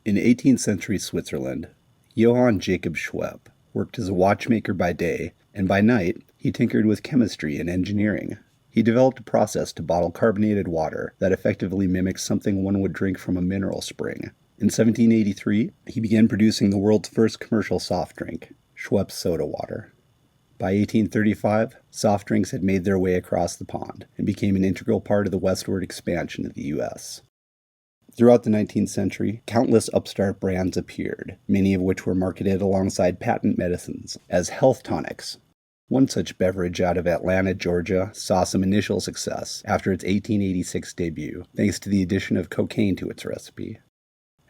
In 18th century Switzerland, Johann Jacob Schwepp worked as a watchmaker by day, and by night he tinkered with chemistry and engineering. He developed a process to bottle carbonated water that effectively mimics something one would drink from a mineral spring. In 1783, he began producing the world's first commercial soft drink, Schweppes soda water. By 1835, soft drinks had made their way across the pond and became an integral part of the westward expansion of the U.S. Throughout the 19th century, countless upstart brands appeared, many of which were marketed alongside patent medicines as health tonics. One such beverage out of Atlanta, Georgia, saw some initial success after its 1886 debut, thanks to the addition of cocaine to its recipe.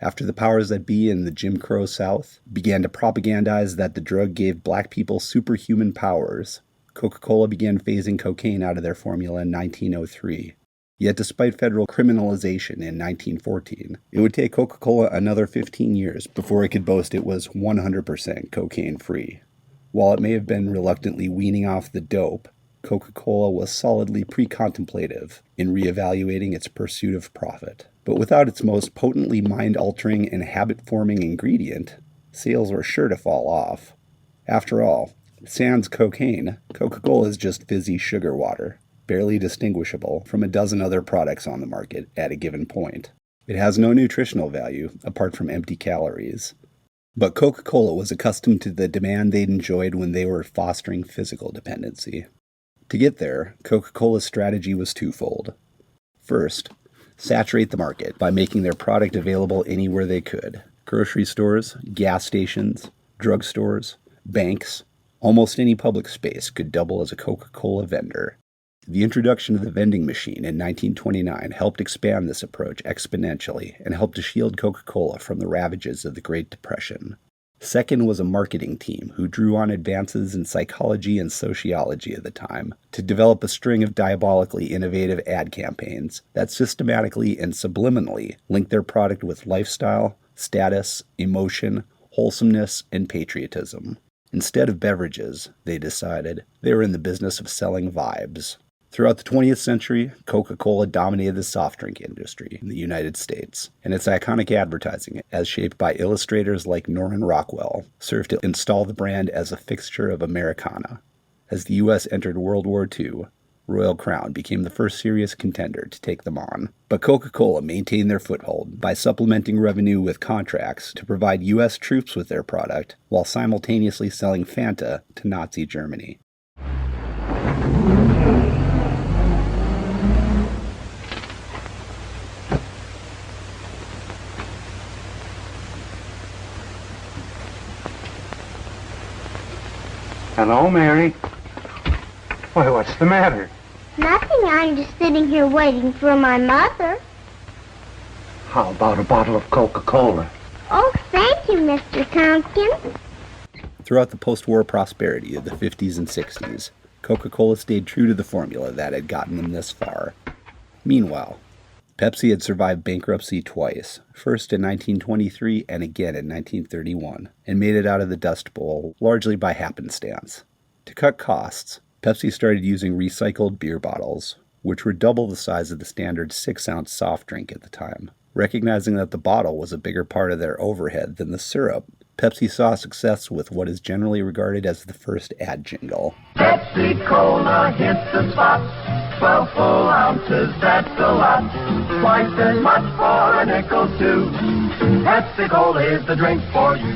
After the powers that be in the Jim Crow South began to propagandize that the drug gave black people superhuman powers, Coca-Cola began phasing cocaine out of their formula in 1903. Yet despite federal criminalization in 1914, it would take Coca-Cola another 15 years before it could boast it was 100% cocaine-free. While it may have been reluctantly weaning off the dope, Coca-Cola was solidly pre-contemplative in reevaluating its pursuit of profit. But without its most potently mind-altering and habit-forming ingredient, sales were sure to fall off. After all, sans cocaine, Coca-Cola is just fizzy sugar water, barely distinguishable from a dozen other products on the market at a given point. It has no nutritional value apart from empty calories. But Coca-Cola was accustomed to the demand they'd enjoyed when they were fostering physical dependency. To get there, Coca-Cola's strategy was twofold. First, saturate the market by making their product available anywhere they could. Grocery stores, gas stations, drugstores, banks, almost any public space could double as a Coca-Cola vendor. The introduction of the vending machine in 1929 helped expand this approach exponentially and helped to shield Coca-Cola from the ravages of the Great Depression. Second was a marketing team who drew on advances in psychology and sociology of the time to develop a string of diabolically innovative ad campaigns that systematically and subliminally linked their product with lifestyle, status, emotion, wholesomeness, and patriotism. Instead of beverages, they decided, they were in the business of selling vibes. Throughout the 20th century, Coca-Cola dominated the soft drink industry in the United States, and its iconic advertising, as shaped by illustrators like Norman Rockwell, served to install the brand as a fixture of Americana. As the U.S. entered World War II, Royal Crown became the first serious contender to take them on. But Coca-Cola maintained their foothold by supplementing revenue with contracts to provide U.S. troops with their product, while simultaneously selling Fanta to Nazi Germany. Hello, Mary. Why, what's the matter? Nothing. I'm just sitting here waiting for my mother. How about a bottle of Coca-Cola? Oh, thank you, Mr. Tompkins. Throughout the post-war prosperity of the 50s and 60s, Coca-Cola stayed true to the formula that had gotten them this far. Meanwhile, Pepsi had survived bankruptcy twice, first in 1923 and again in 1931, and made it out of the Dust Bowl largely by happenstance. To cut costs, Pepsi started using recycled beer bottles, which were double the size of the standard 6-ounce soft drink at the time. Recognizing that the bottle was a bigger part of their overhead than the syrup, Pepsi saw success with what is generally regarded as the first ad jingle. Pepsi Cola hits the spot, 12 full ounces, that's a lot. Twice as much for a nickel too. Pepsi Cola is the drink for you.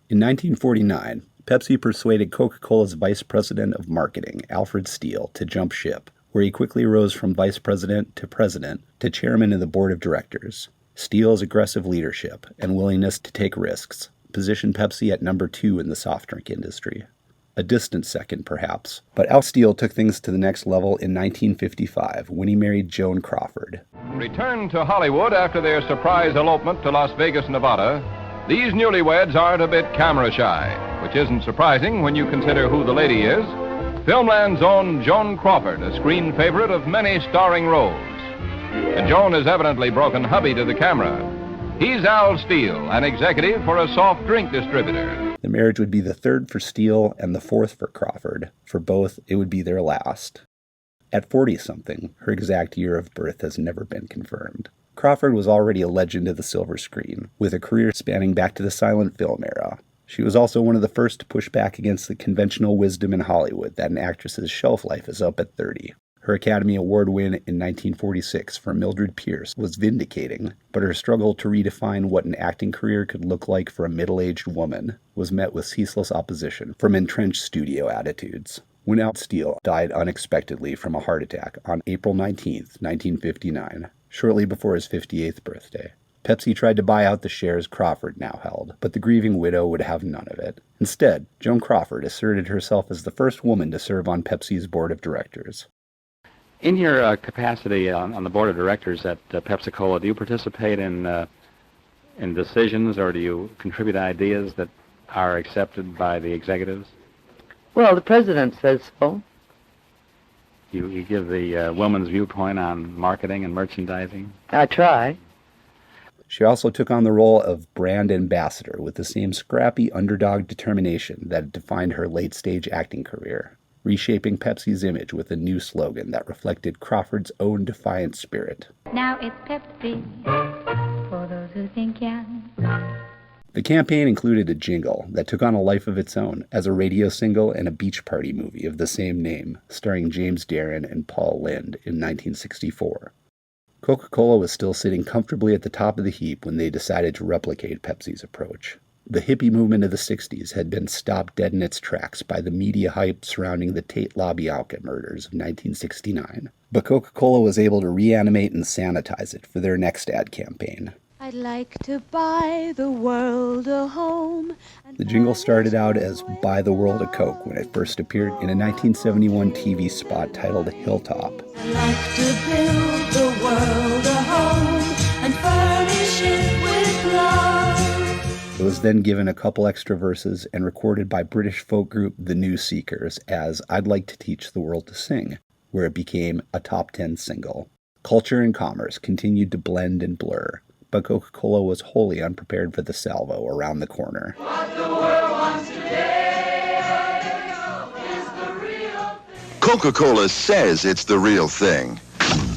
In 1949, Pepsi persuaded Coca-Cola's vice president of marketing, Alfred Steele, to jump ship, where he quickly rose from vice president to chairman of the board of directors. Steele's aggressive leadership and willingness to take risks positioned Pepsi at number 2 in the soft drink industry. A distant second, perhaps, but Al Steele took things to the next level in 1955 when he married Joan Crawford. Returned to Hollywood after their surprise elopement to Las Vegas, Nevada, these newlyweds aren't a bit camera shy, which isn't surprising when you consider who the lady is. Filmland's own Joan Crawford, a screen favorite of many starring roles. And Joan has evidently broken hubby to the camera. He's Al Steele, an executive for a soft drink distributor. The marriage would be the third for Steele and the 4th for Crawford. For both, it would be their last. At 40-something, her exact year of birth has never been confirmed, Crawford was already a legend of the silver screen, with a career spanning back to the silent film era. She was also one of the first to push back against the conventional wisdom in Hollywood that an actress's shelf life is up at 30. Her Academy Award win in 1946 for Mildred Pierce was vindicating, but her struggle to redefine what an acting career could look like for a middle-aged woman was met with ceaseless opposition from entrenched studio attitudes. Winnout Steele died unexpectedly from a heart attack on April 19, 1959, shortly before his 58th birthday. Pepsi tried to buy out the shares Crawford now held, but the grieving widow would have none of it. Instead, Joan Crawford asserted herself as the first woman to serve on Pepsi's board of directors. In your capacity on the board of directors at Pepsi-Cola, do you participate in decisions, or do you contribute ideas that are accepted by the executives? Well, the president says so. You give the woman's viewpoint on marketing and merchandising? I try. She also took on the role of brand ambassador with the same scrappy underdog determination that had defined her late-stage acting career, reshaping Pepsi's image with a new slogan that reflected Crawford's own defiant spirit. Now it's Pepsi, for those who think young. The campaign included a jingle that took on a life of its own as a radio single and a beach party movie of the same name, starring James Darren and Paul Lynde in 1964. Coca-Cola was still sitting comfortably at the top of the heap when they decided to replicate Pepsi's approach. The hippie movement of the 60s had been stopped dead in its tracks by the media hype surrounding the Tate LaBianca murders of 1969. But Coca-Cola was able to reanimate and sanitize it for their next ad campaign. I'd like to buy the world a home. The jingle started out as Buy the World a Coke when it first appeared in a 1971 TV spot titled Hilltop. I'd like to build the world a home and furnish it with love. It was then given a couple extra verses and recorded by British folk group The New Seekers as I'd Like to Teach the World to Sing, where it became a top 10 single. Culture and commerce continued to blend and blur, but Coca-Cola was wholly unprepared for the salvo around the corner. What the world wants today is the real thing. Coca-Cola says it's the real thing.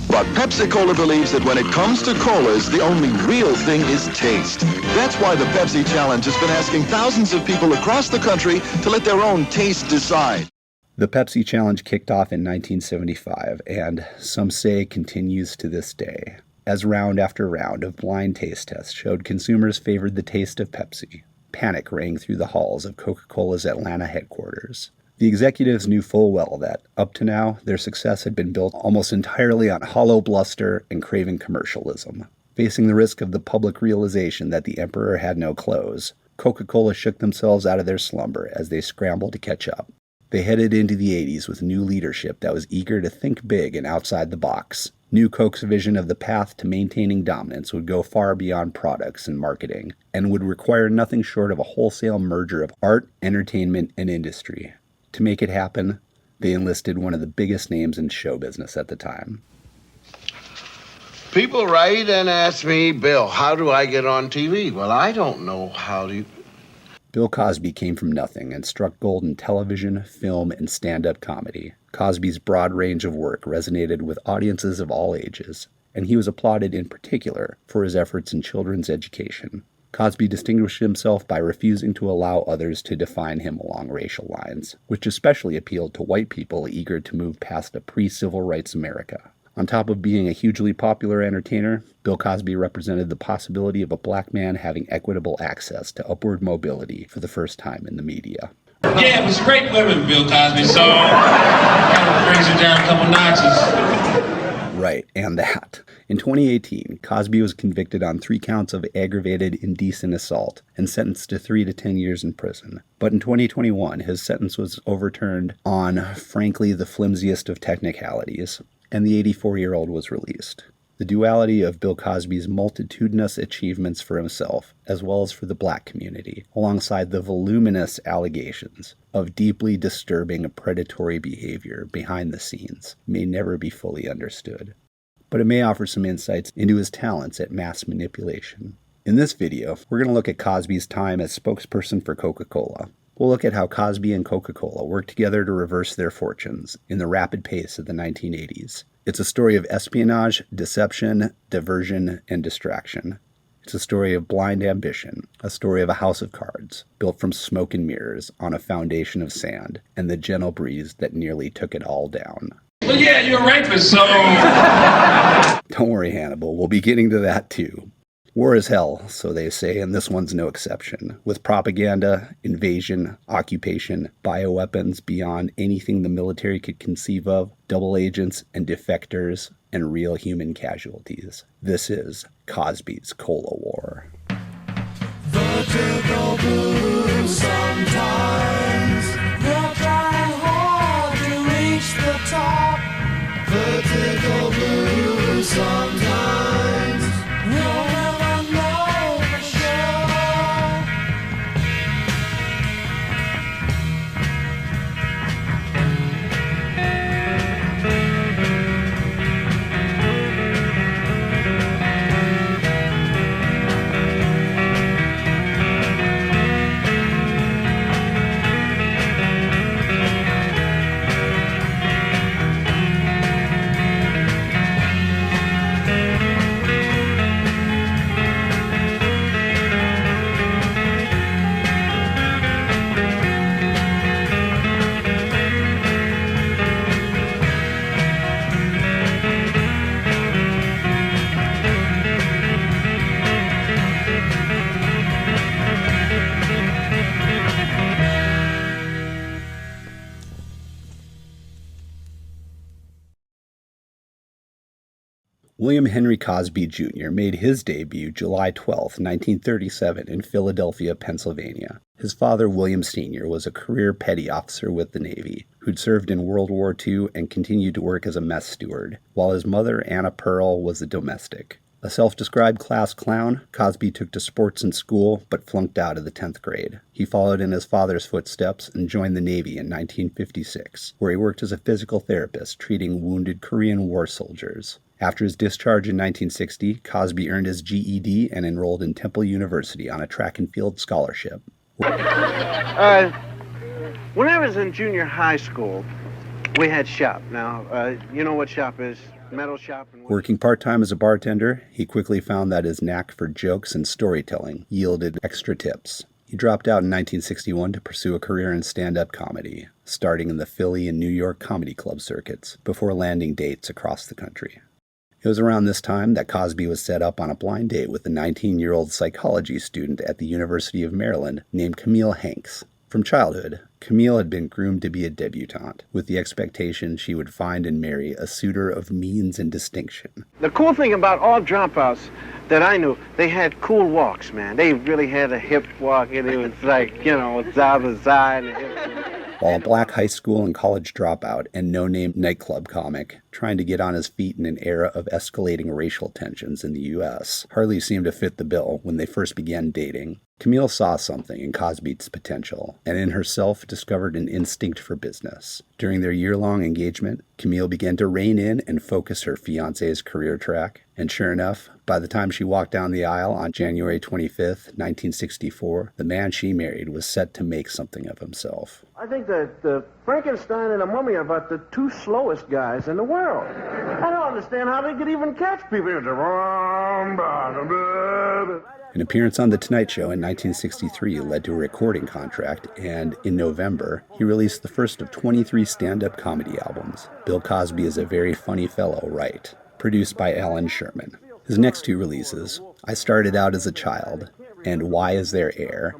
But Pepsi-Cola believes that when it comes to colas, the only real thing is taste. That's why the Pepsi Challenge has been asking thousands of people across the country to let their own taste decide. The Pepsi Challenge kicked off in 1975 and, some say, continues to this day, as round after round of blind taste tests showed consumers favored the taste of Pepsi. Panic rang through the halls of Coca-Cola's Atlanta headquarters. The executives knew full well that, up to now, their success had been built almost entirely on hollow bluster and craven commercialism. Facing the risk of the public realization that the emperor had no clothes, Coca-Cola shook themselves out of their slumber as they scrambled to catch up. They headed into the 80s with new leadership that was eager to think big and outside the box. New Coke's vision of the path to maintaining dominance would go far beyond products and marketing, and would require nothing short of a wholesale merger of art, entertainment, and industry. To make it happen, they enlisted one of the biggest names in show business at the time. People write and ask me, Bill, how do I get on TV? Well, I don't know how to. Bill Cosby came from nothing and struck gold in television, film, and stand-up comedy. Cosby's broad range of work resonated with audiences of all ages, and he was applauded in particular for his efforts in children's education. Cosby distinguished himself by refusing to allow others to define him along racial lines, which especially appealed to white people eager to move past a pre-civil rights America. On top of being a hugely popular entertainer, Bill Cosby represented the possibility of a black man having equitable access to upward mobility for the first time in the media. Yeah, it was great living with Bill Cosby, so kind of brings it down a couple notches. Right, and that. In 2018, Cosby was convicted on 3 counts of aggravated indecent assault and sentenced to 3 to 10 years in prison. But in 2021, his sentence was overturned on, frankly, the flimsiest of technicalities, and the 84-year-old was released. The duality of Bill Cosby's multitudinous achievements for himself, as well as for the black community, alongside the voluminous allegations of deeply disturbing predatory behavior behind the scenes, may never be fully understood. But it may offer some insights into his talents at mass manipulation. In this video, we're going to look at Cosby's time as spokesperson for Coca-Cola. We'll look at how Cosby and Coca-Cola worked together to reverse their fortunes in the rapid pace of the 1980s, It's a story of espionage, deception, diversion, and distraction. It's a story of blind ambition, a story of a house of cards, built from smoke and mirrors on a foundation of sand, and the gentle breeze that nearly took it all down. Well, yeah, you're a rapist, so... Don't worry, Hannibal, we'll be getting to that too. War is hell, so they say, and this one's no exception. With propaganda, invasion, occupation, bioweapons beyond anything the military could conceive of, double agents and defectors, and real human casualties. This is Cosby's Cola War. Vertical blue sometimes. We'll try hard to reach the top. Vertical blue sometimes. We'll never know for sure. William Henry Cosby Jr. made his debut July 12, 1937 in Philadelphia, Pennsylvania. His father, William Sr., was a career petty officer with the Navy, who'd served in World War II and continued to work as a mess steward, while his mother, Anna Pearl, was a domestic. A self-described class clown, Cosby took to sports in school, but flunked out of the 10th grade. He followed in his father's footsteps and joined the Navy in 1956, where he worked as a physical therapist treating wounded Korean War soldiers. After his discharge in 1960, Cosby earned his GED and enrolled in Temple University on a track and field scholarship. When I was in junior high school, we had shop. Now, you know what shop is? Metal shop. Working part-time as a bartender, he quickly found that his knack for jokes and storytelling yielded extra tips. He dropped out in 1961 to pursue a career in stand-up comedy, starting in the Philly and New York comedy club circuits, before landing dates across the country. It was around this time that Cosby was set up on a blind date with a 19-year-old psychology student at the University of Maryland named Camille Hanks. From childhood, Camille had been groomed to be a debutante, with the expectation she would find and marry a suitor of means and distinction. The cool thing about all dropouts that I knew, they had cool walks, man. They really had a hip walk, and it was like, you know, side. While a black high school and college dropout and no-name nightclub comic trying to get on his feet in an era of escalating racial tensions in the U.S. hardly seemed to fit the bill when they first began dating, Camille saw something in Cosby's potential, and in herself discovered an instinct for business. During their year-long engagement, Camille began to rein in and focus her fiancé's career track, and sure enough, by the time she walked down the aisle on January 25th, 1964, the man she married was set to make something of himself. I think that Frankenstein and the Mummy are about the two slowest guys in the world. I don't understand how they could even catch people. An appearance on The Tonight Show in 1963 led to a recording contract, and in November, he released the first of 23 stand-up comedy albums. Bill Cosby is a Very Funny Fellow, Right?, produced by Alan Sherman. His next two releases, I Started Out as a Child and Why Is There Air,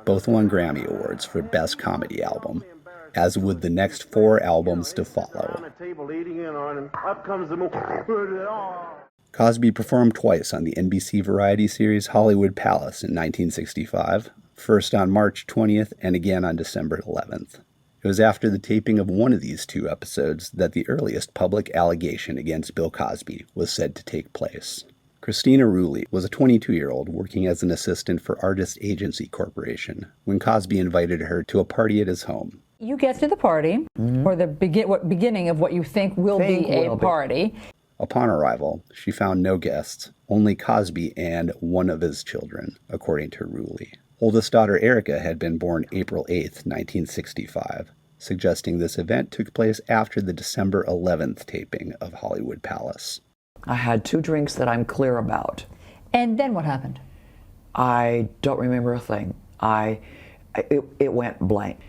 both won Grammy Awards for Best Comedy Album, as would the next four albums to follow. Cosby performed twice on the NBC variety series Hollywood Palace in 1965, first on March 20th and again on December 11th. It was after the taping of one of these two episodes that the earliest public allegation against Bill Cosby was said to take place. Christina Rulli was a 22-year-old working as an assistant for Artist Agency Corporation when Cosby invited her to a party at his home. You get to the party, or the beginning of what you think will be a party. Upon arrival, she found no guests, only Cosby and one of his children, according to Rulli. Oldest daughter Erica had been born April 8, 1965, suggesting this event took place after the December 11th taping of Hollywood Palace. I had 2 drinks that I'm clear about. And then what happened? I don't remember a thing. It went blank.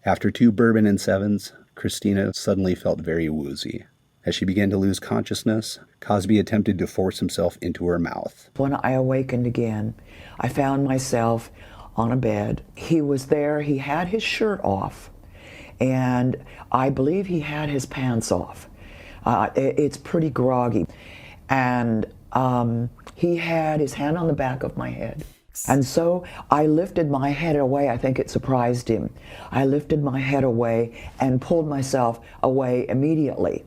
After 2 bourbon and 7s, Christina suddenly felt very woozy. As she began to lose consciousness, Cosby attempted to force himself into her mouth. When I awakened again, I found myself on a bed. He was there, he had his shirt off, and I believe he had his pants off. It's pretty groggy. And he had his hand on the back of my head. And so I lifted my head away. I think it surprised him. I lifted my head away and pulled myself away immediately.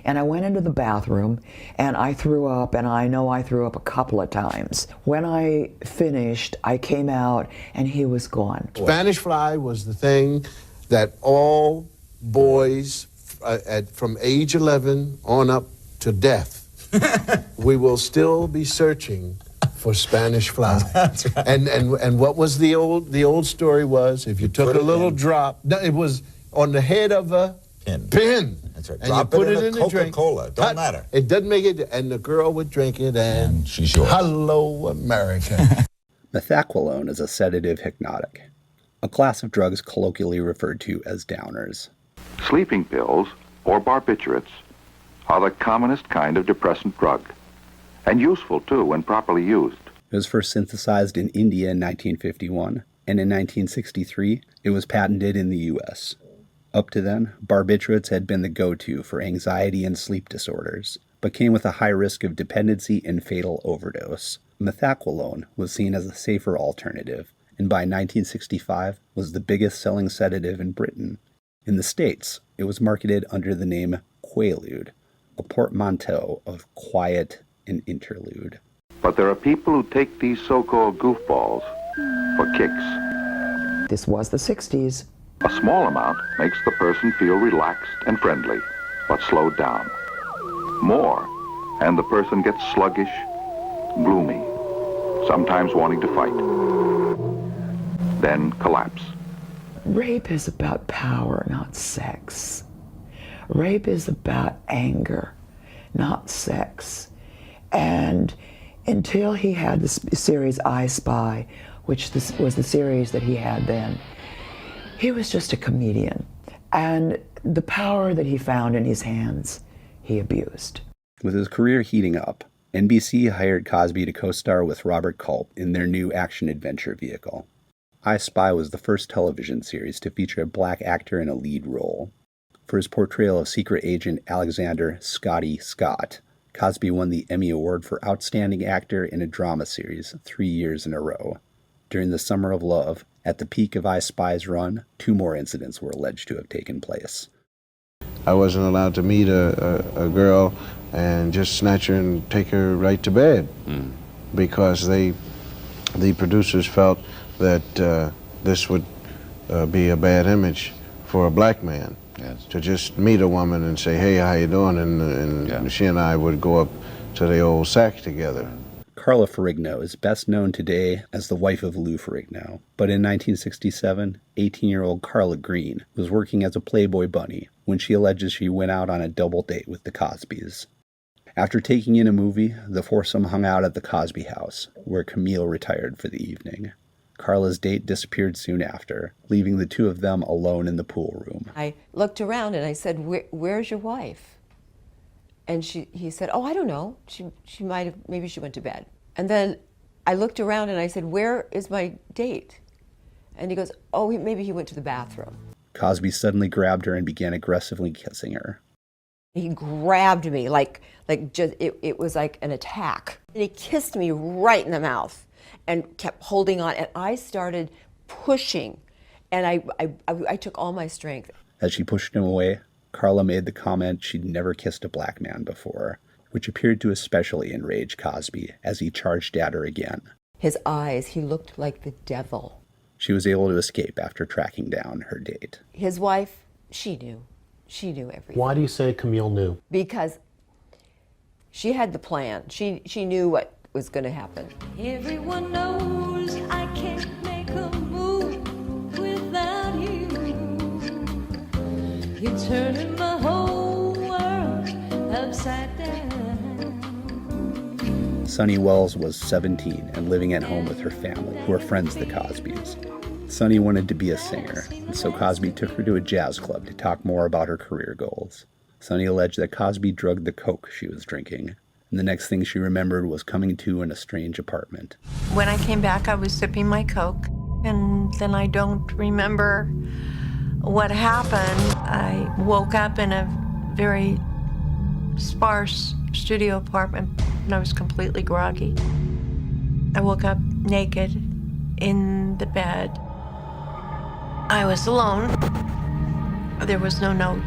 And I went into the bathroom and I threw up, and I know I threw up a couple of times. When I finished, I came out and he was gone. Spanish fly was the thing that all boys from age 11 on up to death, we will still be searching for Spanish fly. That's right. And what was the old story was, if you took a little drop, no, it was on the head of a pin. That's right. And Drop you put it in the drink. Coca-Cola. Don't matter. It doesn't make it, and the girl would drink it, and she's yours. Hello, America. Methaqualone is a sedative hypnotic, a class of drugs colloquially referred to as downers. Sleeping pills, or barbiturates, are the commonest kind of depressant drug, and useful too when properly used. It was first synthesized in India in 1951, and in 1963 it was patented in the U.S. Up to then, barbiturates had been the go-to for anxiety and sleep disorders, but came with a high risk of dependency and fatal overdose. Methaqualone was seen as a safer alternative, and by 1965 was the biggest selling sedative in Britain. In the States, it was marketed under the name Quaalude, a portmanteau of quiet and interlude. But there are people who take these so-called goofballs for kicks. This was the 60s. A small amount makes the person feel relaxed and friendly, but slowed down. More, and the person gets sluggish, gloomy, sometimes wanting to fight. Then collapse. Rape is about power, not sex. Rape is about anger, not sex. And until he had the series I Spy, which was the series that he had then, he was just a comedian. And the power that he found in his hands, he abused. With his career heating up, NBC hired Cosby to co-star with Robert Culp in their new action-adventure vehicle. I Spy was the first television series to feature a black actor in a lead role. For his portrayal of secret agent Alexander Scotty Scott, Cosby won the Emmy Award for Outstanding Actor in a Drama Series 3 years in a row. During the Summer of Love, at the peak of I Spy's run, 2 more incidents were alleged to have taken place. I wasn't allowed to meet a girl and just snatch her and take her right to bed because the producers felt that this would be a bad image for a black man. Yes. To just meet a woman and say, hey, how you doing? And she and I would go up to the old sack together. Carla Ferrigno is best known today as the wife of Lou Ferrigno, but in 1967, 18-year-old Carla Green was working as a Playboy bunny when she alleges she went out on a double date with the Cosbys. After taking in a movie, the foursome hung out at the Cosby house, where Camille retired for the evening. Carla's date disappeared soon after, leaving the 2 of them alone in the pool room. I looked around and I said, where's your wife? And he said, oh, I don't know. She might have, maybe she went to bed. And then I looked around and I said, where is my date? And he goes, oh, maybe he went to the bathroom. Cosby suddenly grabbed her and began aggressively kissing her. He grabbed me like just, it was like an attack. And he kissed me right in the mouth and kept holding on. And I started pushing and I took all my strength. As she pushed him away, Carla made the comment she'd never kissed a black man before, which appeared to especially enrage Cosby as he charged at her again. His eyes, he looked like the devil. She was able to escape after tracking down her date. His wife, she knew. She knew everything. Why do you say Camille knew? Because she had the plan. She knew what was going to happen. Everyone knows I can't make a move without you. You're turning my whole world upside down. Sonny Wells was 17 and living at home with her family, who are friends of the Cosbys. Sonny wanted to be a singer, and so Cosby took her to a jazz club to talk more about her career goals. Sonny alleged that Cosby drugged the coke she was drinking, and the next thing she remembered was coming to in a strange apartment. When I came back, I was sipping my Coke, and then I don't remember what happened. I woke up in a very sparse studio apartment, and I was completely groggy. I woke up naked in the bed. I was alone. There was no note.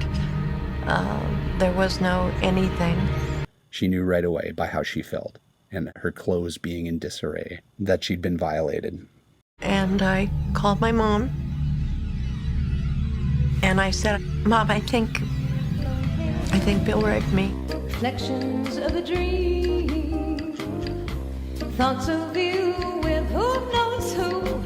There was no anything. She knew right away by how she felt, and her clothes being in disarray, that she'd been violated. And I called my mom, and I said, Mom, I think Bill raped me. Reflections of a dream, thoughts of you with who knows who,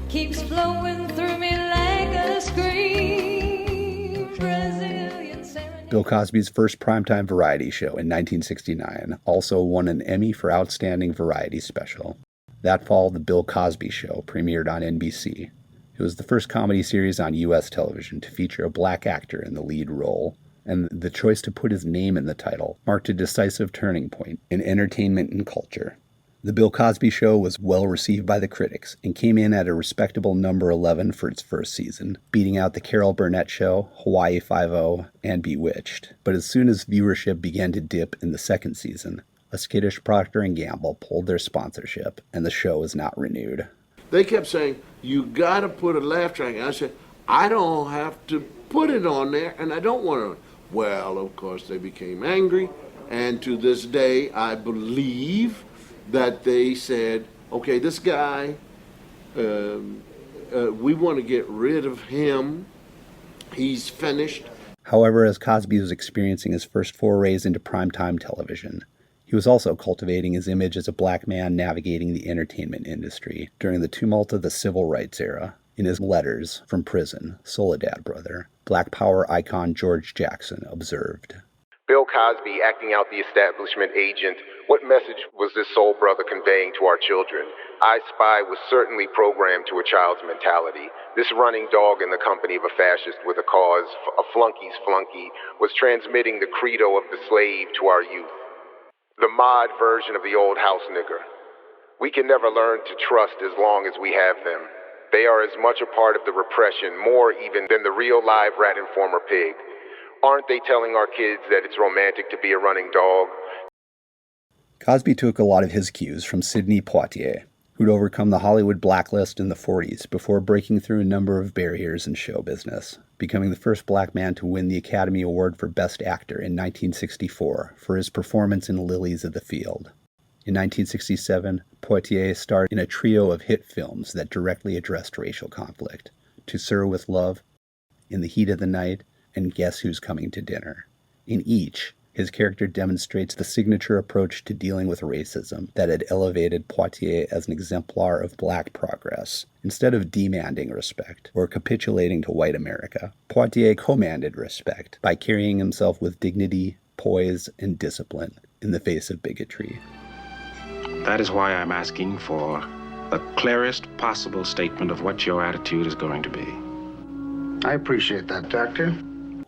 keeps flowing through me like a scream. Brazilian serenade. Bill Cosby's first primetime variety show in 1969 also won an Emmy for Outstanding Variety Special. That fall, The Bill Cosby Show premiered on NBC. It was the first comedy series on U.S. television to feature a black actor in the lead role, and the choice to put his name in the title marked a decisive turning point in entertainment and culture. The Bill Cosby Show was well received by the critics and came in at a respectable number 11 for its first season, beating out The Carol Burnett Show, Hawaii Five-0, and Bewitched. But as soon as viewership began to dip in the second season, a skittish Procter & Gamble pulled their sponsorship, and the show was not renewed. They kept saying, you got to put a laugh track in. I said, I don't have to put it on there, and I don't want to. Well, of course, they became angry, and to this day, I believe that they said, okay, this guy, we want to get rid of him. He's finished. However, as Cosby was experiencing his first forays into primetime television, he was also cultivating his image as a black man navigating the entertainment industry during the tumult of the civil rights era. In his letters from prison, Soledad Brother, Black Power icon George Jackson observed, Bill Cosby acting out the establishment agent, what message was this soul brother conveying to our children? I Spy was certainly programmed to a child's mentality. This running dog in the company of a fascist with a cause, a flunky's flunky, was transmitting the credo of the slave to our youth. The mod version of the old house nigger. We can never learn to trust as long as we have them. They are as much a part of the repression, more even than the real live rat and former pig. Aren't they telling our kids that it's romantic to be a running dog? Cosby took a lot of his cues from Sidney Poitier, who'd overcome the Hollywood blacklist in the 40s before breaking through a number of barriers in show business, becoming the first black man to win the Academy Award for Best Actor in 1964 for his performance in Lilies of the Field. In 1967, Poitier starred in a trio of hit films that directly addressed racial conflict: To Sir with Love, In the Heat of the Night, and Guess Who's Coming to Dinner. In each, his character demonstrates the signature approach to dealing with racism that had elevated Poitier as an exemplar of black progress. Instead of demanding respect or capitulating to white America, Poitier commanded respect by carrying himself with dignity, poise, and discipline in the face of bigotry. That is why I'm asking for the clearest possible statement of what your attitude is going to be. I appreciate that, Doctor.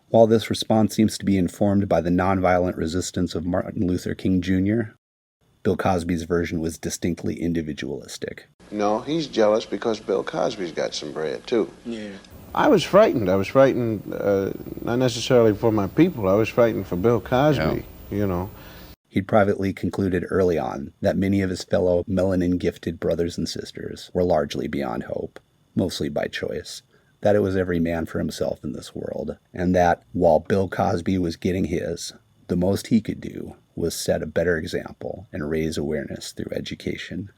While this response seems to be informed by the nonviolent resistance of Martin Luther King Jr., Bill Cosby's version was distinctly individualistic. No, he's jealous because Bill Cosby's got some bread, too. Yeah. I was frightened. I was frightened, not necessarily for my people. I was frightened for Bill Cosby, you know. He'd privately concluded early on that many of his fellow melanin-gifted brothers and sisters were largely beyond hope, mostly by choice, that it was every man for himself in this world, and that, while Bill Cosby was getting his, the most he could do was set a better example and raise awareness through education.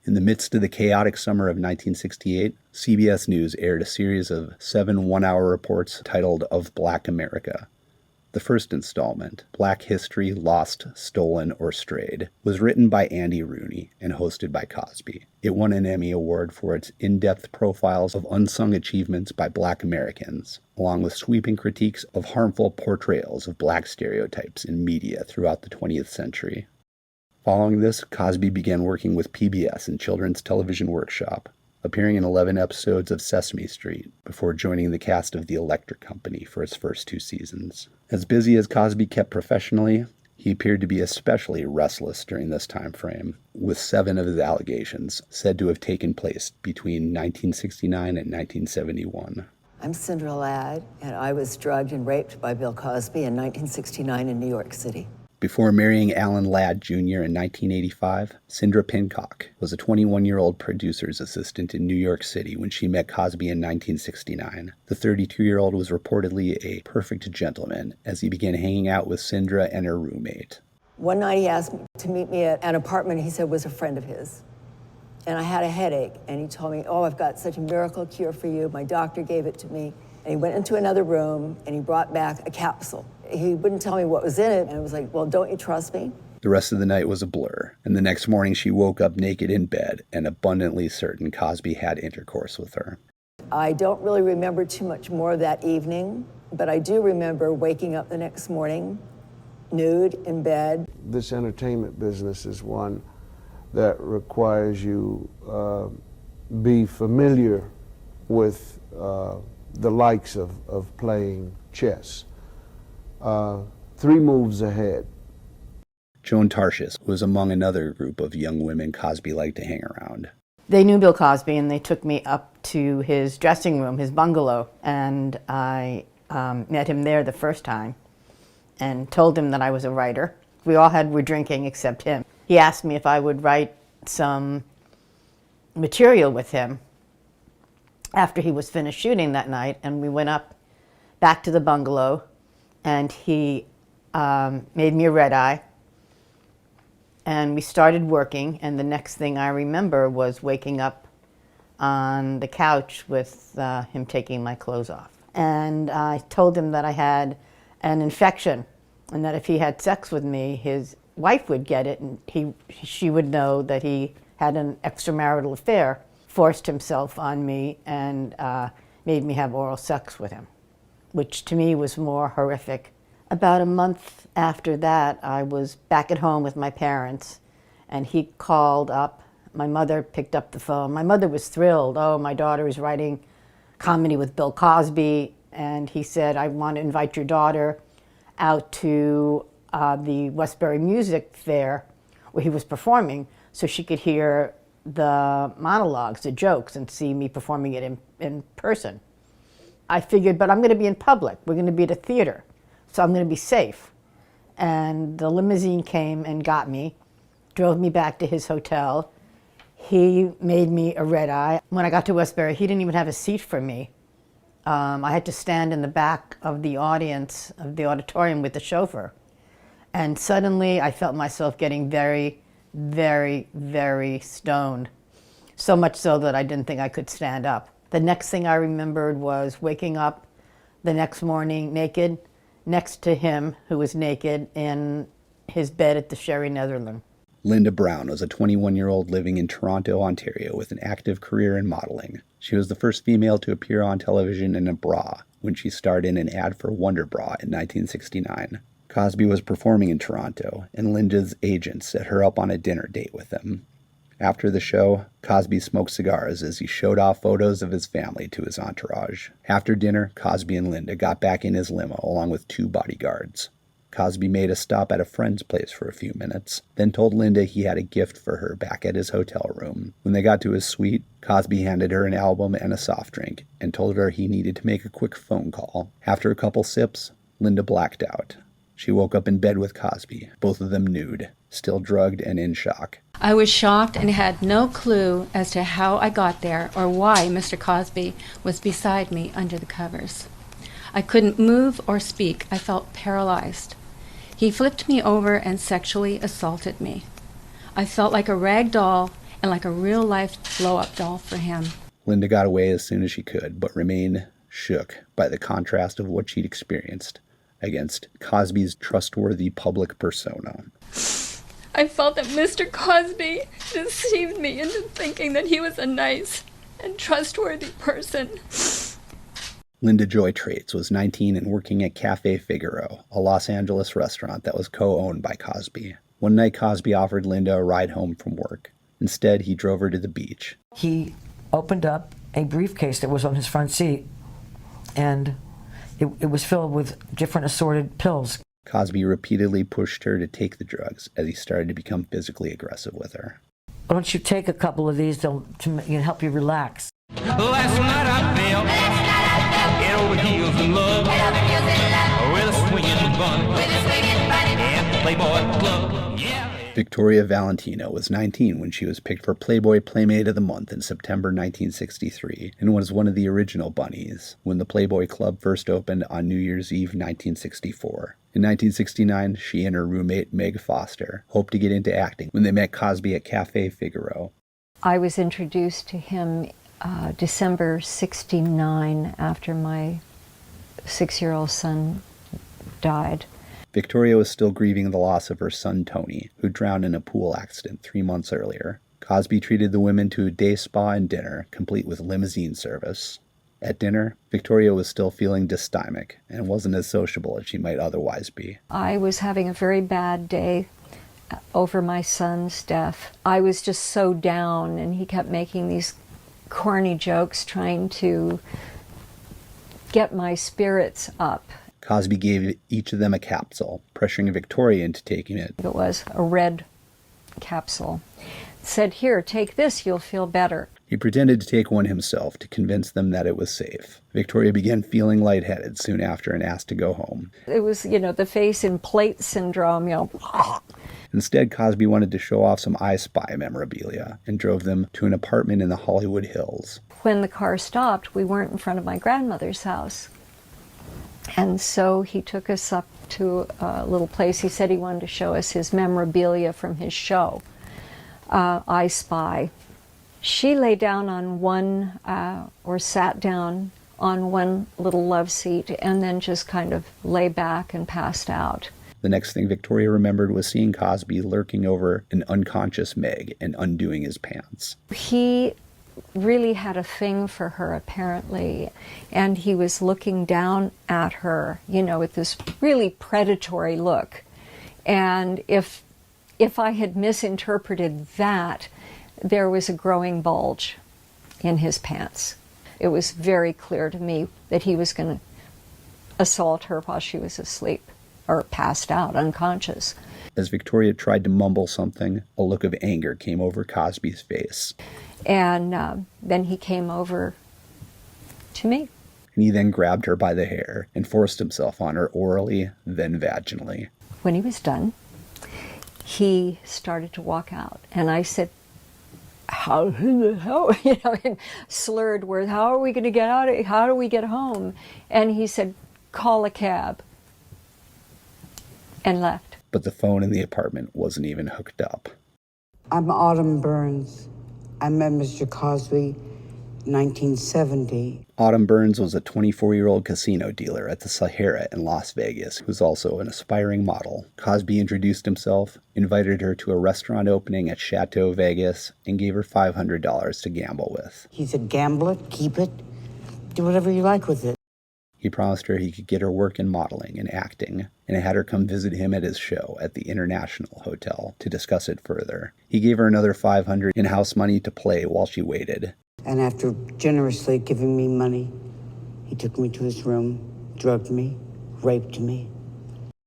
In the midst of the chaotic summer of 1968, CBS News aired a series of 7 one-hour reports titled Of Black America. The first installment, Black History Lost, Stolen, or Strayed, was written by Andy Rooney and hosted by Cosby. It won an Emmy Award for its in-depth profiles of unsung achievements by Black Americans, along with sweeping critiques of harmful portrayals of Black stereotypes in media throughout the 20th century. Following this, Cosby began working with PBS in Children's Television Workshop, appearing in 11 episodes of Sesame Street before joining the cast of The Electric Company for its first 2 seasons. As busy as Cosby kept professionally, he appeared to be especially restless during this time frame, with 7 of his allegations said to have taken place between 1969 and 1971. I'm Cinderella Ladd, and I was drugged and raped by Bill Cosby in 1969 in New York City. Before marrying Alan Ladd Jr. in 1985, Cindra Pincock was a 21-year-old producer's assistant in New York City when she met Cosby in 1969. The 32-year-old was reportedly a perfect gentleman as he began hanging out with Cindra and her roommate. One night he asked me to meet me at an apartment he said was a friend of his. And I had a headache, and he told me, "Oh, I've got such a miracle cure for you. My doctor gave it to me." And he went into another room, and he brought back a capsule. He wouldn't tell me what was in it, and I was like, "Well, don't you trust me?" The rest of the night was a blur, and the next morning she woke up naked in bed and abundantly certain Cosby had intercourse with her. I don't really remember too much more of that evening, but I do remember waking up the next morning, nude, in bed. This entertainment business is one that requires you be familiar with the likes of playing chess. 3 moves ahead. Joan Tarshish was among another group of young women Cosby liked to hang around. They knew Bill Cosby, and they took me up to his dressing room, his bungalow, and I met him there the first time and told him that I was a writer. We all were drinking except him. He asked me if I would write some material with him after he was finished shooting that night, and we went up back to the bungalow, and he made me a red eye, and we started working, and the next thing I remember was waking up on the couch with him taking my clothes off. And I told him that I had an infection, and that if he had sex with me, his wife would get it, and she would know that he had an extramarital affair, forced himself on me, and made me have oral sex with him, which to me was more horrific. About a month after that, I was back at home with my parents, and he called up. My mother picked up the phone. My mother was thrilled. "Oh, my daughter is writing comedy with Bill Cosby," and he said, "I want to invite your daughter out to the Westbury Music Fair where he was performing so she could hear the monologues, the jokes, and see me performing it in person." I figured, but I'm going to be in public. We're going to be at a theater, so I'm going to be safe. And the limousine came and got me, drove me back to his hotel. He made me a red eye. When I got to Westbury, he didn't even have a seat for me. I had to stand in the back of the audience, of the auditorium with the chauffeur. And suddenly I felt myself getting very, very, very stoned. So much so that I didn't think I could stand up. The next thing I remembered was waking up the next morning naked next to him, who was naked in his bed at the Sherry Netherland. Linda Brown was a 21-year-old living in Toronto, Ontario, with an active career in modeling. She was the first female to appear on television in a bra when she starred in an ad for Wonder Bra in 1969. Cosby was performing in Toronto, and Linda's agent set her up on a dinner date with him. After the show, Cosby smoked cigars as he showed off photos of his family to his entourage. After dinner, Cosby and Linda got back in his limo along with 2 bodyguards. Cosby made a stop at a friend's place for a few minutes, then told Linda he had a gift for her back at his hotel room. When they got to his suite, Cosby handed her an album and a soft drink and told her he needed to make a quick phone call. After a couple sips, Linda blacked out. She woke up in bed with Cosby, both of them nude, still drugged and in shock. I was shocked and had no clue as to how I got there or why Mr. Cosby was beside me under the covers. I couldn't move or speak. I felt paralyzed. He flipped me over and sexually assaulted me. I felt like a rag doll and like a real-life blow-up doll for him. Linda got away as soon as she could, but remained shook by the contrast of what she'd experienced against Cosby's trustworthy public persona. I felt that Mr. Cosby deceived me into thinking that he was a nice and trustworthy person. Linda Joy Traits was 19 and working at Cafe Figaro, a Los Angeles restaurant that was co-owned by Cosby. One night, Cosby offered Linda a ride home from work. Instead, he drove her to the beach. He opened up a briefcase that was on his front seat, and it was filled with different assorted pills. Cosby repeatedly pushed her to take the drugs as he started to become physically aggressive with her. Why don't you take a couple of these to help you relax? Last night I fell head over heels in love with a swinging bunny and the Playboy Club. Yeah. Victoria Valentino was 19 when she was picked for Playboy Playmate of the Month in September 1963 and was one of the original bunnies when the Playboy Club first opened on New Year's Eve 1964. In 1969, she and her roommate Meg Foster hoped to get into acting when they met Cosby at Cafe Figaro. I was introduced to him December 69 after my 6-year-old son died. Victoria was still grieving the loss of her son Tony, who drowned in a pool accident 3 months earlier. Cosby treated the women to a day spa and dinner, complete with limousine service. At dinner, Victoria was still feeling dysthymic and wasn't as sociable as she might otherwise be. I was having a very bad day over my son's death. I was just so down, and he kept making these corny jokes trying to get my spirits up. Cosby gave each of them a capsule, pressuring Victoria into taking it. It was a red capsule. It said, "Here, take this, you'll feel better." He pretended to take one himself to convince them that it was safe. Victoria began feeling lightheaded soon after and asked to go home. It was, the face in plate syndrome, Instead, Cosby wanted to show off some I Spy memorabilia and drove them to an apartment in the Hollywood Hills. When the car stopped, we weren't in front of my grandmother's house. And so he took us up to a little place. He said he wanted to show us his memorabilia from his show, I Spy. She lay down on one, or sat down on one little love seat and then just kind of lay back and passed out. The next thing Victoria remembered was seeing Cosby lurking over an unconscious Meg and undoing his pants. He really had a thing for her, apparently, and he was looking down at her, with this really predatory look. And if I had misinterpreted that, there was a growing bulge in his pants. It was very clear to me that he was going to assault her while she was asleep or passed out, unconscious. As Victoria tried to mumble something, a look of anger came over Cosby's face. And then he came over to me. And he then grabbed her by the hair and forced himself on her orally, then vaginally. When he was done, he started to walk out. And I said, how in slurred words, how are we going to get out of here? How do we get home? And he said, call a cab. And left. But the phone in the apartment wasn't even hooked up. I'm Autumn Burns. I met Mr. Cosby in 1970. Autumn Burns was a 24-year-old casino dealer at the Sahara in Las Vegas who was also an aspiring model. Cosby introduced himself, invited her to a restaurant opening at Chateau Vegas, and gave her $500 to gamble with. He said, gamble it, keep it, do whatever you like with it. He promised her he could get her work in modeling and acting, and had her come visit him at his show at the International Hotel to discuss it further. He gave her another $500 in house money to play while she waited. And after generously giving me money, he took me to his room, drugged me, raped me.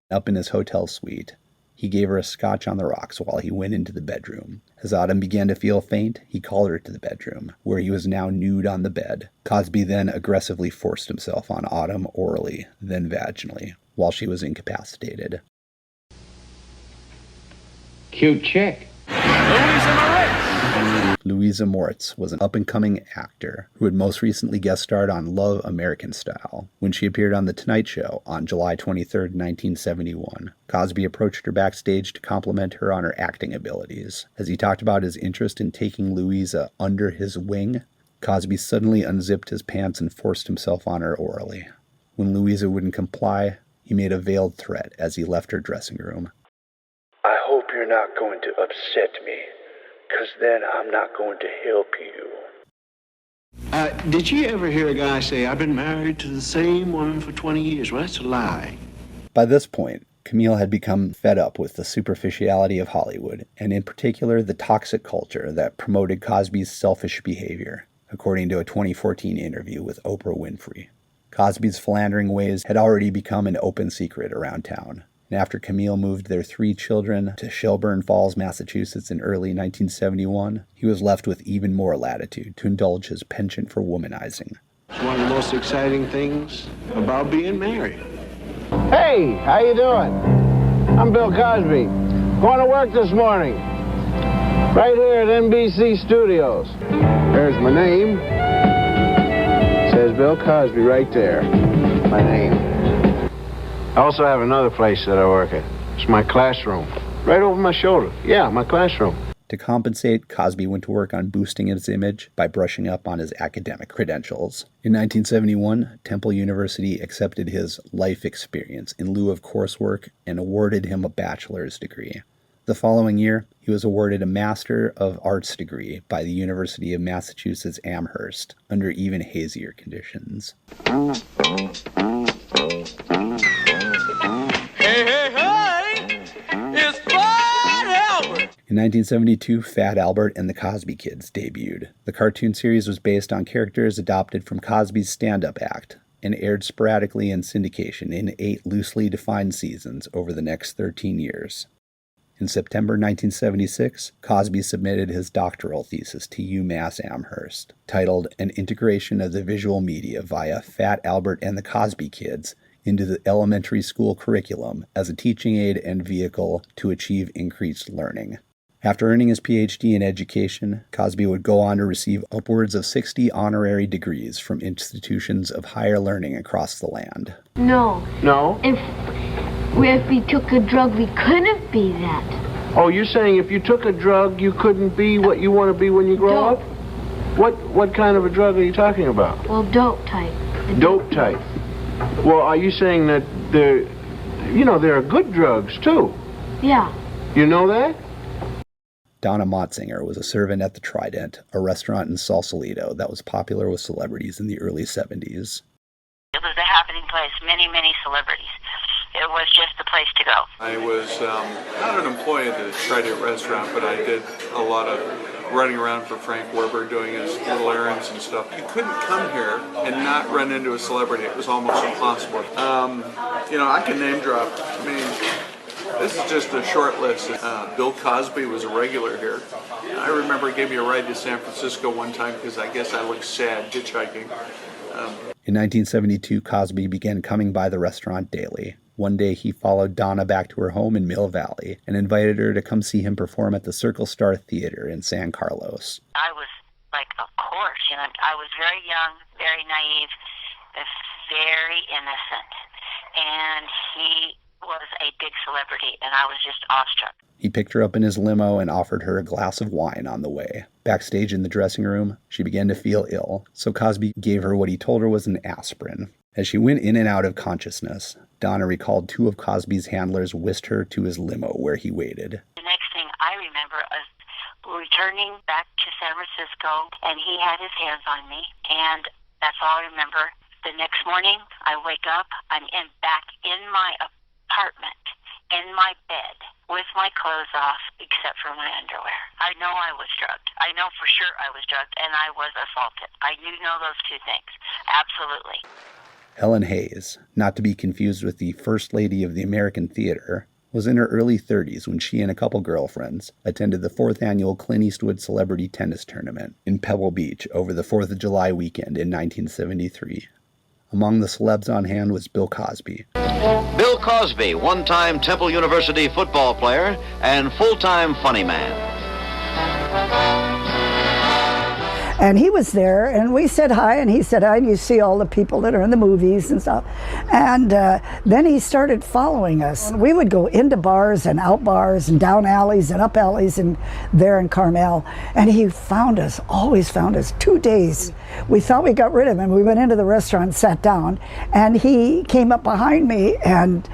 Up in his hotel suite, he gave her a scotch on the rocks while he went into the bedroom. As Autumn began to feel faint, he called her to the bedroom, where he was now nude on the bed. Cosby then aggressively forced himself on Autumn orally, then vaginally, while she was incapacitated. Cute chick. Louisa Moritz was an up-and-coming actor who had most recently guest starred on Love American Style when she appeared on The Tonight Show on July 23, 1971. Cosby approached her backstage to compliment her on her acting abilities. As he talked about his interest in taking Louisa under his wing, Cosby suddenly unzipped his pants and forced himself on her orally. When Louisa wouldn't comply, he made a veiled threat as he left her dressing room. I hope you're not going to upset me, 'cause then I'm not going to help you. Did you ever hear a guy say, I've been married to the same woman for 20 years? Well, that's a lie. By this point, Camille had become fed up with the superficiality of Hollywood, and in particular the toxic culture that promoted Cosby's selfish behavior, according to a 2014 interview with Oprah Winfrey. Cosby's philandering ways had already become an open secret around town, and after Camille moved their 3 children to Shelburne Falls, Massachusetts in early 1971, he was left with even more latitude to indulge his penchant for womanizing. It's one of the most exciting things about being married. Hey, how you doing? I'm Bill Cosby. Going to work this morning. Right here at NBC Studios. There's my name. It says Bill Cosby right there. My name. I also have another place that I work at. It's my classroom. Right over my shoulder. Yeah, my classroom. To compensate, Cosby went to work on boosting his image by brushing up on his academic credentials. In 1971, Temple University accepted his life experience in lieu of coursework and awarded him a bachelor's degree. The following year, he was awarded a Master of Arts degree by the University of Massachusetts Amherst under even hazier conditions. Hey, hey, hey! It's Fat Albert! In 1972, Fat Albert and the Cosby Kids debuted. The cartoon series was based on characters adopted from Cosby's stand-up act and aired sporadically in syndication in 8 loosely defined seasons over the next 13 years. In September 1976, Cosby submitted his doctoral thesis to UMass Amherst, titled An Integration of the Visual Media via Fat Albert and the Cosby Kids into the Elementary School Curriculum as a teaching aid and vehicle to achieve increased learning. After earning his PhD in education, Cosby would go on to receive upwards of 60 honorary degrees from institutions of higher learning across the land. No. No? If we took a drug, we couldn't be that. Oh, you're saying if you took a drug, you couldn't be what you want to be when you grow up? What kind of a drug are you talking about? Well, dope type. Dope type. Well, are you saying that there are good drugs, too? Yeah. You know that? Donna Motzinger was a servant at the Trident, a restaurant in Sausalito that was popular with celebrities in the early 70s. It was a happening place, many, many celebrities. It was just the place to go. I was not an employee at the Trident restaurant, but I did a lot of running around for Frank Werber doing his little errands and stuff. You couldn't come here and not run into a celebrity. It was almost impossible. I can name drop. I mean, this is just a short list. Bill Cosby was a regular here. I remember he gave me a ride to San Francisco one time because I guess I looked sad hitchhiking. In 1972, Cosby began coming by the restaurant daily. One day, he followed Donna back to her home in Mill Valley and invited her to come see him perform at the Circle Star Theater in San Carlos. I was like, of course, I was very young, very naive, very innocent. And he was a big celebrity, and I was just awestruck. He picked her up in his limo and offered her a glass of wine on the way. Backstage in the dressing room, she began to feel ill, so Cosby gave her what he told her was an aspirin. As she went in and out of consciousness, Donna recalled 2 of Cosby's handlers whisked her to his limo where he waited. The next thing I remember is returning back to San Francisco, and he had his hands on me, and that's all I remember. The next morning, I wake up, I'm back in my apartment, in my bed, with my clothes off, except for my underwear. I know I was drugged. I know for sure I was drugged, and I was assaulted. I do know those 2 things. Absolutely. Helen Hayes, not to be confused with the First Lady of the American Theater, was in her early 30s when she and a couple girlfriends attended the 4th annual Clint Eastwood Celebrity Tennis Tournament in Pebble Beach over the 4th of July weekend in 1973. Among the celebs on hand was Bill Cosby. Bill Cosby, one-time Temple University football player and full-time funny man. And he was there, and we said hi, and he said hi, and you see all the people that are in the movies and stuff. And then he started following us. We would go into bars and out bars and down alleys and up alleys and there in Carmel. And he found us, always found us. 2 days. We thought we got rid of him. We went into the restaurant and sat down, and he came up behind me and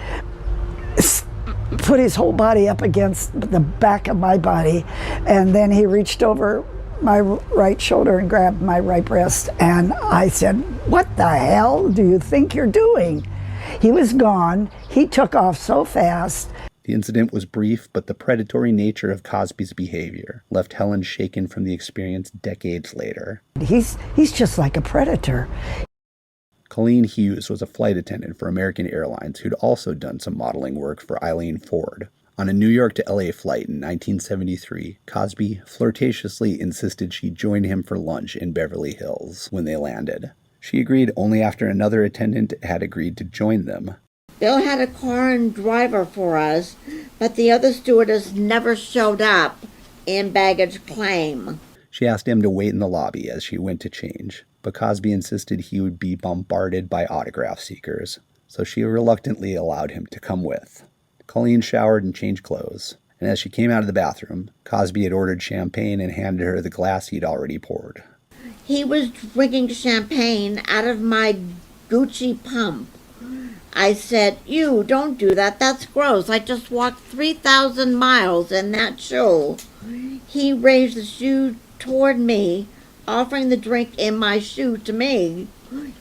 put his whole body up against the back of my body, and then he reached over my right shoulder and grabbed my right breast, and I said, "What the hell do you think you're doing?" He was gone. He took off so fast. The incident was brief, but the predatory nature of Cosby's behavior left Helen shaken from the experience decades later. He's just like a predator. Colleen Hughes was a flight attendant for American Airlines who'd also done some modeling work for Eileen Ford. On a New York to LA flight in 1973, Cosby flirtatiously insisted she join him for lunch in Beverly Hills when they landed. She agreed only after another attendant had agreed to join them. Bill had a car and driver for us, but the other stewardess never showed up in baggage claim. She asked him to wait in the lobby as she went to change, but Cosby insisted he would be bombarded by autograph seekers, so she reluctantly allowed him to come with. Colleen showered and changed clothes, and as she came out of the bathroom, Cosby had ordered champagne and handed her the glass he'd already poured. He was drinking champagne out of my Gucci pump. I said, "You, don't do that, that's gross. I just walked 3,000 miles in that shoe." He raised the shoe toward me, offering the drink in my shoe to me,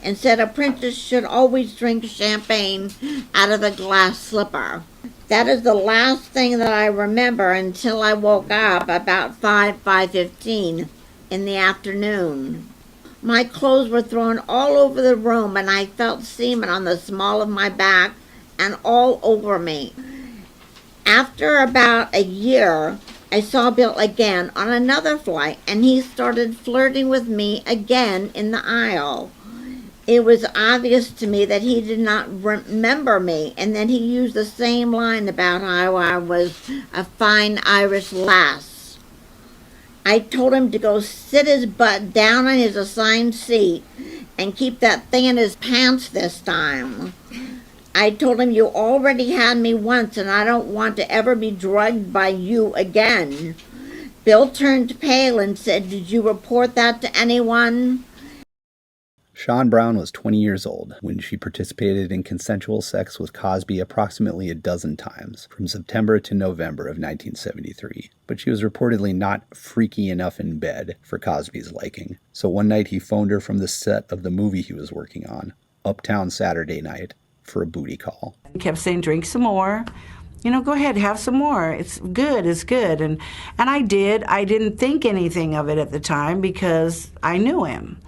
and said a princess should always drink champagne out of a glass slipper. That is the last thing that I remember until I woke up about 5:15 in the afternoon. My clothes were thrown all over the room, and I felt semen on the small of my back and all over me. After about a year, I saw Bill again on another flight, and he started flirting with me again in the aisle. It was obvious to me that he did not remember me, and then he used the same line about how I was a fine Irish lass. I told him to go sit his butt down on his assigned seat and keep that thing in his pants this time. I told him, "You already had me once, and I don't want to ever be drugged by you again." Bill turned pale and said, "Did you report that to anyone?" Sean Brown was 20 years old when she participated in consensual sex with Cosby approximately a dozen times from September to November of 1973. But she was reportedly not freaky enough in bed for Cosby's liking. So one night he phoned her from the set of the movie he was working on, Uptown Saturday Night, for a booty call. He kept saying, "Drink some more. You know, go ahead, have some more. It's good, it's good." And I did. I didn't think anything of it at the time because I knew him.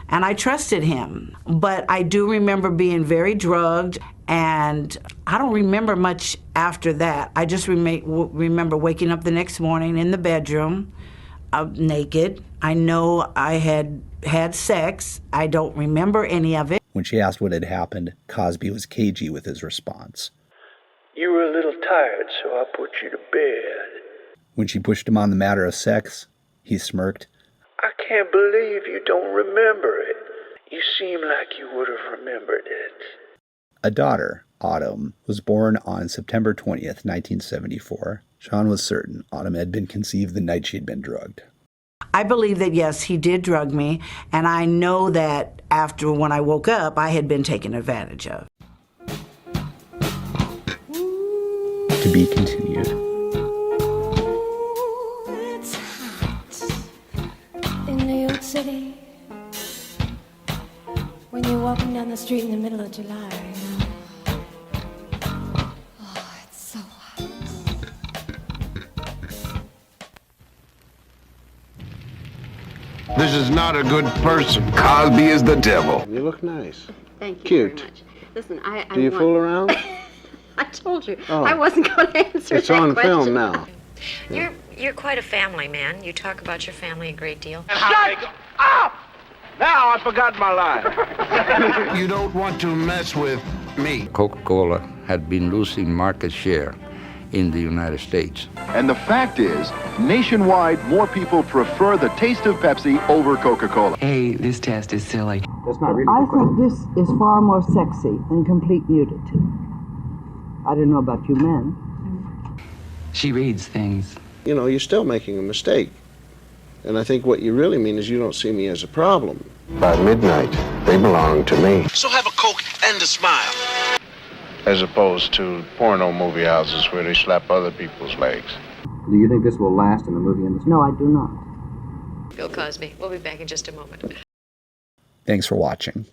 And I trusted him. But I do remember being very drugged, and I don't remember much after that. I just remember waking up the next morning in the bedroom, naked. I know I had sex. I don't remember any of it. When she asked what had happened, Cosby was cagey with his response. "You were a little tired, so I put you to bed." When she pushed him on the matter of sex, he smirked. "I can't believe you don't remember it. You seem like you would have remembered it." A daughter, Autumn, was born on September 20th, 1974. Sean was certain Autumn had been conceived the night she'd been drugged. I believe that, yes, he did drug me, and I know that after when I woke up, I had been taken advantage of. To be continued. It's hot in New York City when you're walking down the street in the middle of July. Oh, it's so hot. This is not a good person. Cosby is the devil. You look nice. Thank you Cute. very much. Listen, I Do you want... fool around? I told you. Oh. I wasn't going to answer It's that on question. film now. You're quite a family man. You talk about your family a great deal. Shut up! Now I forgot my line. You don't want to mess with me. Coca-Cola had been losing market share in the United States. And the fact is, nationwide, more people prefer the taste of Pepsi over Coca-Cola. Hey, this test is silly. That's not really I think this is far more sexy than complete nudity. I don't know about you men. She reads things. You know, you're still making a mistake. And I think what you really mean is you don't see me as a problem. By midnight, they belong to me. So have a Coke and a smile. As opposed to porno movie houses where they slap other people's legs. Do you think this will last in the movie industry? No, I do not. Bill Cosby. We'll be back in just a moment. Thanks for watching.